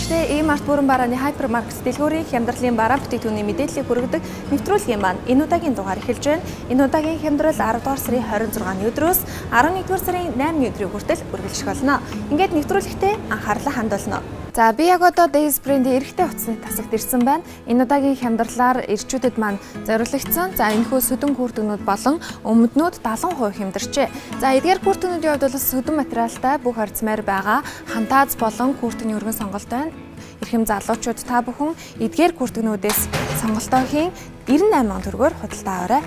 үзэгчдээ E-Mart бүрэн барааны хайпермаркет дэлгүүрийн хямдралын бараа бүтээгдэхүүний мэдээллийг хүргэдэг нэвтрүүлгийн маань энэ удаагийн дугаар эхэлж байна. Энэ удаагийн хямдрал 10 дугаар сарын 26-ны өдрөөс 11 дугаар сарын 8-ны өдрийн хүртэл үргэлжлэх болно. Ингээд нэвтрүүлэгтээ анхаарлаа хандуулна. За би яг одоо Days брэндийн эрэгтэй утасны тасагт ирсэн байна. Энэ удаагийн хямдралаар ирчүүдэд маань зориулагдсан. За энэхүү сүдэн хүртэгнүүд болон өмднүүд 70% хямдарчээ. За эдгээр хүртэгнүүдийн хувьд бол сүдэн материалтай бүх харьцмаар байгаа хантааз болон хүртэгний өргөн сонголт байна. Эрхэм залуучууд та бүхэн эдгээр хүртэгнүүдээс сонголтоо хийн 98 мянган төгрөгөөр худалдаа аваарай.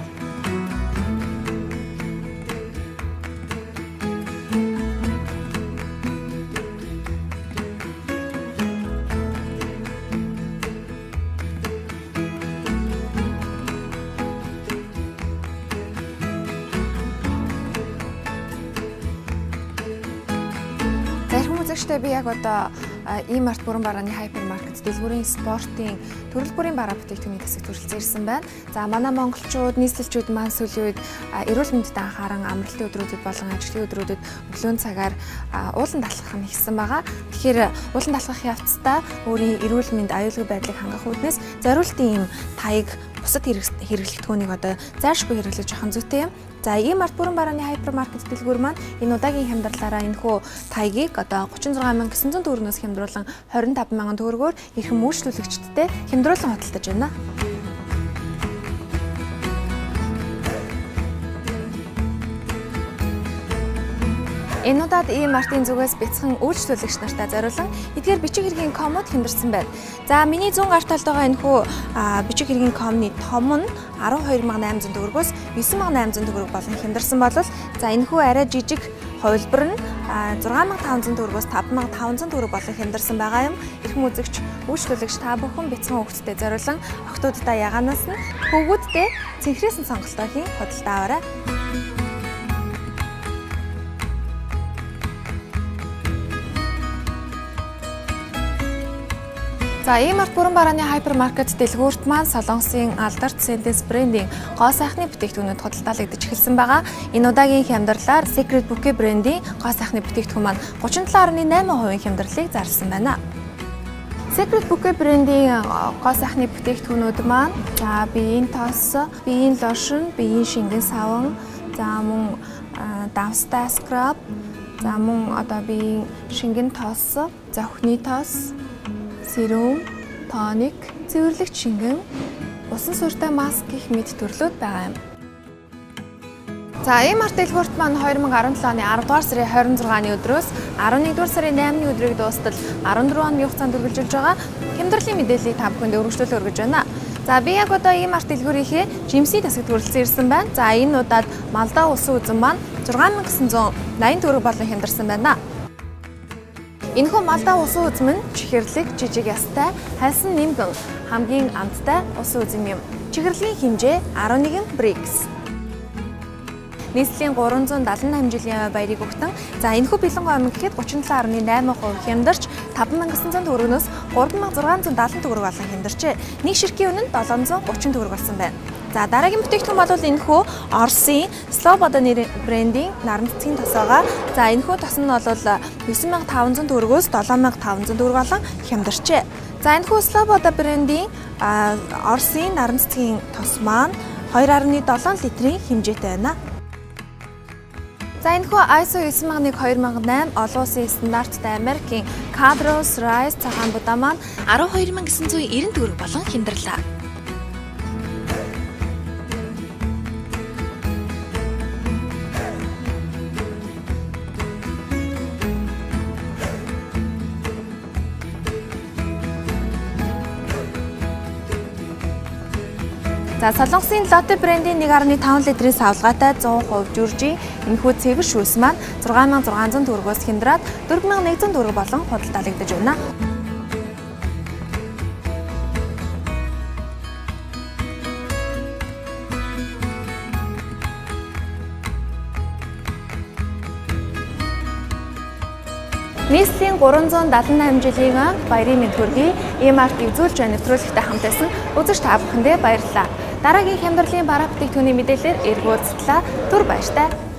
Үзэгчдээ би яг одоо E-Mart бүрэн барааны хайпермаркет дэлгүүрийн спортын төрөл бүрийн бараа бүтээгдэхүүний тасагт хүрэлцэн ирсэн байна. За манай монголчууд, нийслэлчүүд маань сүүлийн үед эрүүл мэндэд анхааран амралтын өдрүүдэд болон ажлын өдрүүдэд өглөөний цагаар уулан далхах нь ихсэн байгаа. Тэгэхээр уулан далхах явцдаа өөрийн эрүүл мэнд аюулгүй байдлыг хангах үүднээс зориултын юм таяг бусад хэрэглэгдэхүүнийг одоо зайлшгүй хэрэглэж явах зүйтэй юм. За E-Mart бүрэн барааны хайпермаркет дэлгүүр маань энэ удаагийн хямдралаараа энэхүү таягийг одоо 36900 төгрөгнөөс хямдруулан 25 мянган төгрөгөөр эрхэм үйлчлүүлэгчдтэй хямдруулан худалдаж байна. Энэ удаад E-Mart-ийн зүгээс бяцхан үйлчлүүлэгч нартай зориулан эдгээр бичиг хэргийн комод хямдарсан байна. За миний зүүн гарт талд байгаа энэхүү бичиг хэргийн комны том нь 12800 төгрөгөөс 9800 төгрөг болон хямдарсан болол за энэхүү арай жижиг хувилбар нь 6500 төгрөгөөс 5500 төгрөг болон хямдарсан байгаа юм. Эрхэм үзэгч үйлчлүүлэгч та бүхэн бяцхан хүүхдтэй зориулан охтуудтай ягаанаас нь хөвгүүдтэй цэнхрээсэн сонголтоо хийн худалдаа аваарай. За E-Mart бүрэн барааны хайпермаркет дэлгүүрт маань Солонгосын алдарт Days брэндийн гоо сайхны бүтээгдэхүүнүүд худалдаалагдаж эхэлсэн байгаа. Энэ удаагийн хямдралаар Secret Bouquet брэндийн гоо сайхны бүтээгдэхүүн маань 37.8% хямдралыг зарласан байна. Secret Bouquet брэндийн гоо сайхны бүтээгдэхүүнүүд маань за биеийн тоос, биеийн лошон, биеийн шингэн саван, за мөн давстай скраб, за мөн одоо биеийн шингэн тоос, за өхний тоос, серум, тоник, цэвэрлэгч шингэн, усан суурьтай маск гэх мэт төрлүүд байгаа юм. За E-Mart дэлгүүрт маань 2017 оны 10 дугаар сарын 26-ны өдрөөс 11 дугаар сарын 8-ны өдрийг дуустал 14 хоногийн хугацаанд үргэлжилж байгаа хямдралын мэдээллийг та бүхэнд өргөжлүүлэн өргөж байна. За би яг одоо E-Mart дэлгүүрийнхээ жимсийн тасагт хүрэлцэн ирсэн байна. За энэ удаад Малдаа усан үзэн маань 6980 төгрөг болон хямдарсан байна. Энэхүү Малдаа усан үзэм нь чихэрлэг, жижиг ястай, хальсан нэмгэн хамгийн амттай усан үзэм юм. Чихэрлийн хэмжээ 11 брикс. Нийслэлийн 378 жилийн баярыг өгтөн. За энэхүү бэлэнгуй омиг гэхэд 37.8% хямдарч 5900 төгрөгнөөс 3670 төгрөг болон хямдарчээ. Нэг ширхгийн үнэ нь 730 төгрөг болсон байна. За дараагийн бүтээгдэхүүн бол энэхүү Оросын Sloboda брэндийн наран цэцгийн тос байгаа. За энэхүү тос нь бол 9500 төгрөгөөс 7500 төгрөг болон хямдарчээ. За энэхүү Sloboda брэндийн Оросын наран цэцгийн тос маань 2.7 литрийн хэмжээтэй байна. За энэхүү ISO 9001-2008 олон улсын стандарттай Америкийн Cadros Rice цагаан будаа маань 12990 төгрөг болон хямдарлаа. За Солонгосын Lotte брэндийн 1.5 литрийн савлгаатай 100% жүржийн энэхүү цэвэр шүүс маань 6600 төгрөгөөс хямдраад 4100 төгрөг болон худалдаалагдаж байна. Нийслэлийн 378 жилийн баярын мэнд хүргэе. E-Mart-ийг зөвлөж нэвтрүүлэгтэй хамт байсан үзэгч та бүхэндээ баярлалаа. Дараагийн хямдралын бараа бүтээгдэхүүний мэдээлэлээр эргүүлцлээ. Түр баяртай.